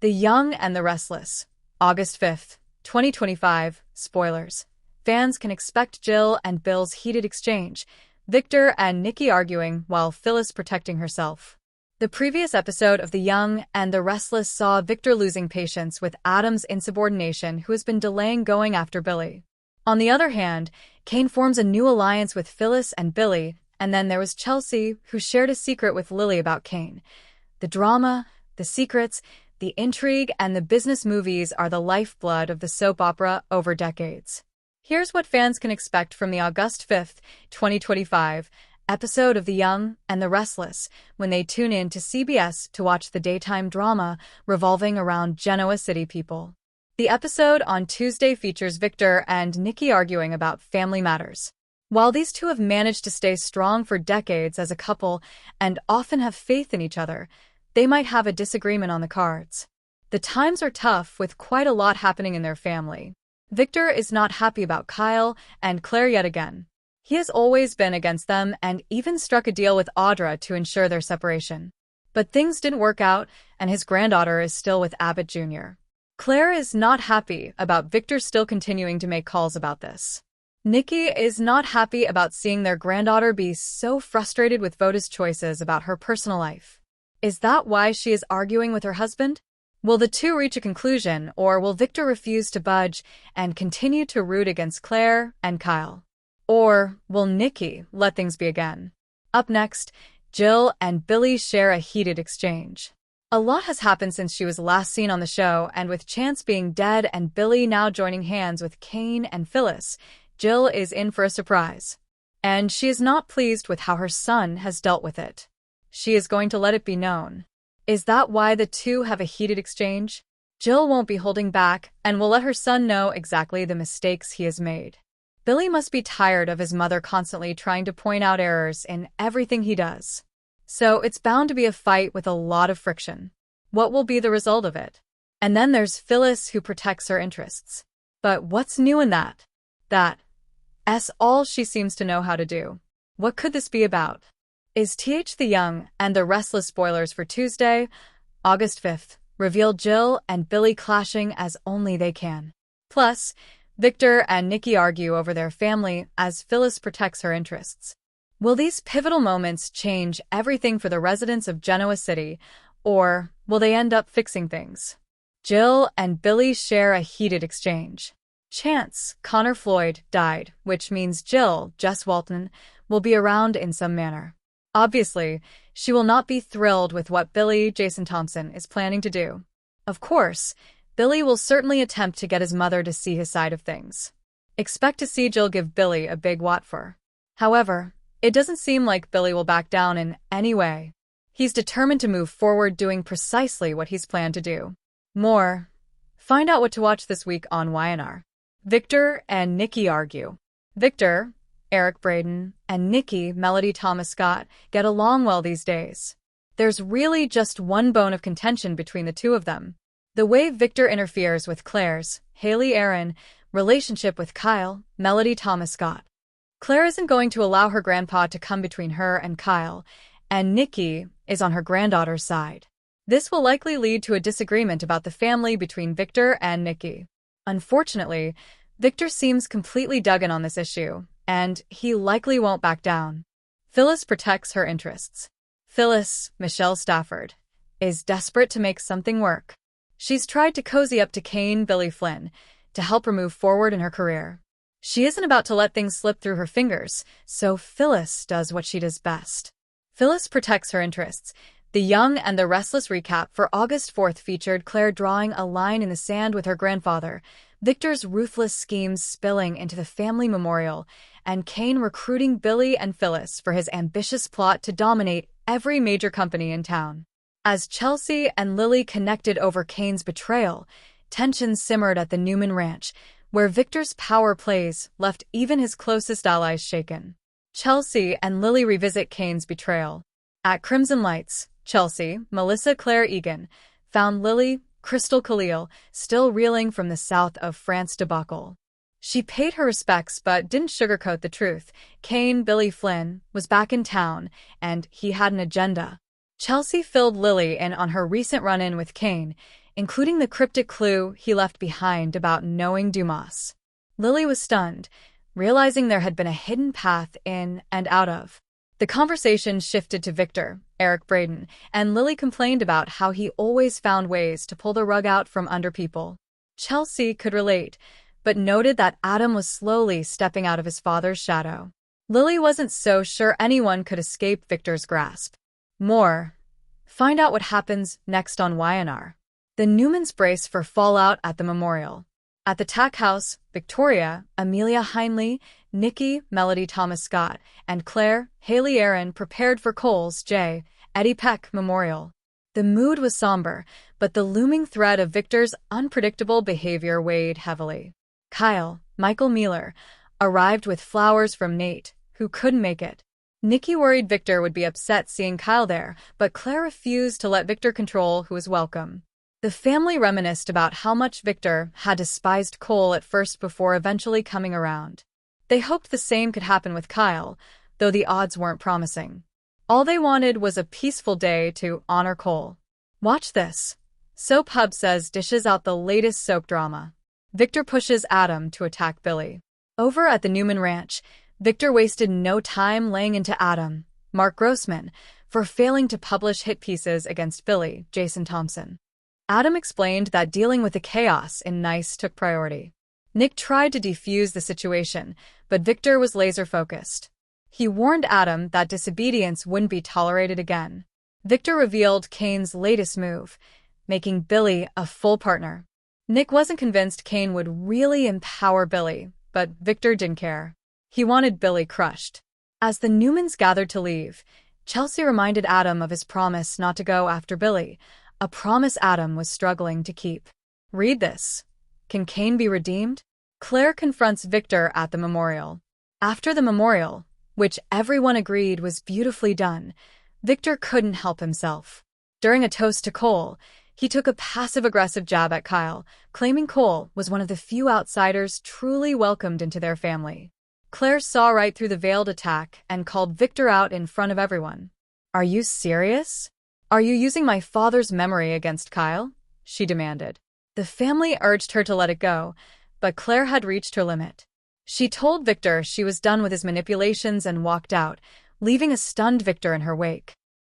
The Young and the Restless. August 5th, 2025. Spoilers. Fans can expect Jill and Bill's heated exchange, Victor and Nikki arguing while Phyllis protecting herself. The previous episode of The Young and the Restless saw Victor losing patience with Adam's insubordination, who has been delaying going after Billy. On the other hand, Kane forms a new alliance with Phyllis and Billy, and then there was Chelsea, who shared a secret with Lily about Kane. The drama, the secrets, the intrigue, and the business movies are the lifeblood of the soap opera over decades. Here's what fans can expect from the August 5th, 2025 episode of The Young and the Restless when they tune in to CBS to watch the daytime drama revolving around Genoa City people. The episode on Tuesday features Victor and Nikki arguing about family matters. While these two have managed to stay strong for decades as a couple and often have faith in each other, they might have a disagreement on the cards. The times are tough, with quite a lot happening in their family. Victor is not happy about Kyle and Claire yet again. He has always been against them and even struck a deal with Audra to ensure their separation. But things didn't work out, and his granddaughter is still with Abbott Jr. Claire is not happy about Victor still continuing to make calls about this. Nikki is not happy about seeing their granddaughter be so frustrated with Voda's choices about her personal life. Is that why she is arguing with her husband? Will the two reach a conclusion, or will Victor refuse to budge and continue to root against Claire and Kyle? Or will Nikki let things be again? Up next, Jill and Billy share a heated exchange. A lot has happened since she was last seen on the show, and with Chance being dead and Billy now joining hands with Kane and Phyllis, Jill is in for a surprise. And she is not pleased with how her son has dealt with it. She is going to let it be known. Is that why the two have a heated exchange? Jill won't be holding back and will let her son know exactly the mistakes he has made. Billy must be tired of his mother constantly trying to point out errors in everything he does. So it's bound to be a fight with a lot of friction. What will be the result of it? And then there's Phyllis, who protects her interests. But what's new in that? That's all she seems to know how to do. What could this be about? Is The Young and the Restless. Spoilers for Tuesday, August 5th, reveal Jill and Billy clashing as only they can. Plus, Victor and Nikki argue over their family as Phyllis protects her interests. Will these pivotal moments change everything for the residents of Genoa City, or will they end up fixing things? Jill and Billy share a heated exchange. Chance, Connor Floyd, died, which means Jill, Jess Walton, will be around in some manner. Obviously, she will not be thrilled with what Billy, Jason Thompson, is planning to do. Of course, Billy will certainly attempt to get his mother to see his side of things. Expect to see Jill give Billy a big what for. However, it doesn't seem like Billy will back down in any way. He's determined to move forward, doing precisely what he's planned to do. Find out what to watch this week on YNR. Victor and Nikki argue. Victor, Eric Braden, and Nikki, Melody Thomas Scott, get along well these days. There's really just one bone of contention between the two of them. The way Victor interferes with Claire's, Haley Aaron, relationship with Kyle, Melody Thomas Scott. Claire isn't going to allow her grandpa to come between her and Kyle, and Nikki is on her granddaughter's side. This will likely lead to a disagreement about the family between Victor and Nikki. Unfortunately, Victor seems completely dug in on this issue, and he likely won't back down. Phyllis protects her interests. Phyllis, Michelle Stafford, is desperate to make something work. She's tried to cozy up to Kane Billy Flynn to help her move forward in her career. She isn't about to let things slip through her fingers, so Phyllis does what she does best. Phyllis protects her interests. The Young and the Restless recap for August 4th featured Claire drawing a line in the sand with her grandfather, Victor's ruthless schemes spilling into the family memorial, and Kane recruiting Billy and Phyllis for his ambitious plot to dominate every major company in town. As Chelsea and Lily connected over Kane's betrayal, tensions simmered at the Newman Ranch, where Victor's power plays left even his closest allies shaken. Chelsea and Lily revisit Kane's betrayal. At Crimson Lights, Chelsea, Melissa Claire Egan, found Lily, Crystal Khalil, still reeling from the south of France debacle. She paid her respects but didn't sugarcoat the truth. Kane Billy Flynn was back in town, and he had an agenda. Chelsea filled Lily in on her recent run-in with Kane, including the cryptic clue he left behind about knowing Dumas. Lily was stunned, realizing there had been a hidden path in and out of. The conversation shifted to Victor, Eric Braden, and Lily complained about how he always found ways to pull the rug out from under people. Chelsea could relate, but noted that Adam was slowly stepping out of his father's shadow. Lily wasn't so sure anyone could escape Victor's grasp. More. Find out what happens next on YNR. The Newmans brace for fallout at the memorial. At the Tack House, Victoria, Amelia Heinley, Nikki, Melody Thomas-Scott, and Claire, Haley Aaron prepared for Cole's J. Eddie Peck Memorial. The mood was somber, but the looming threat of Victor's unpredictable behavior weighed heavily. Kyle, Michael Mealer, arrived with flowers from Nate, who couldn't make it. Nikki worried Victor would be upset seeing Kyle there, but Claire refused to let Victor control who was welcome. The family reminisced about how much Victor had despised Cole at first before eventually coming around. They hoped the same could happen with Kyle, though the odds weren't promising. All they wanted was a peaceful day to honor Cole. Watch this. Soap Hub says dishes out the latest soap drama. Victor pushes Adam to attack Billy. Over at the Newman Ranch, Victor wasted no time laying into Adam, Mark Grossman, for failing to publish hit pieces against Billy, Jason Thompson. Adam explained that dealing with the chaos in Nice took priority. Nick tried to defuse the situation, but Victor was laser-focused. He warned Adam that disobedience wouldn't be tolerated again. Victor revealed Kane's latest move, making Billy a full partner. Nick wasn't convinced Kane would really empower Billy, but Victor didn't care. He wanted Billy crushed. As the Newmans gathered to leave, Chelsea reminded Adam of his promise not to go after Billy, a promise Adam was struggling to keep. Read this. Can Kane be redeemed? Claire confronts Victor at the memorial. After the memorial, which everyone agreed was beautifully done, Victor couldn't help himself. During a toast to Cole, he took a passive-aggressive jab at Kyle, claiming Cole was one of the few outsiders truly welcomed into their family. Claire saw right through the veiled attack and called Victor out in front of everyone. Are you serious? Are you using my father's memory against Kyle? She demanded. The family urged her to let it go, but Claire had reached her limit. She told Victor she was done with his manipulations and walked out, leaving a stunned Victor in her wake.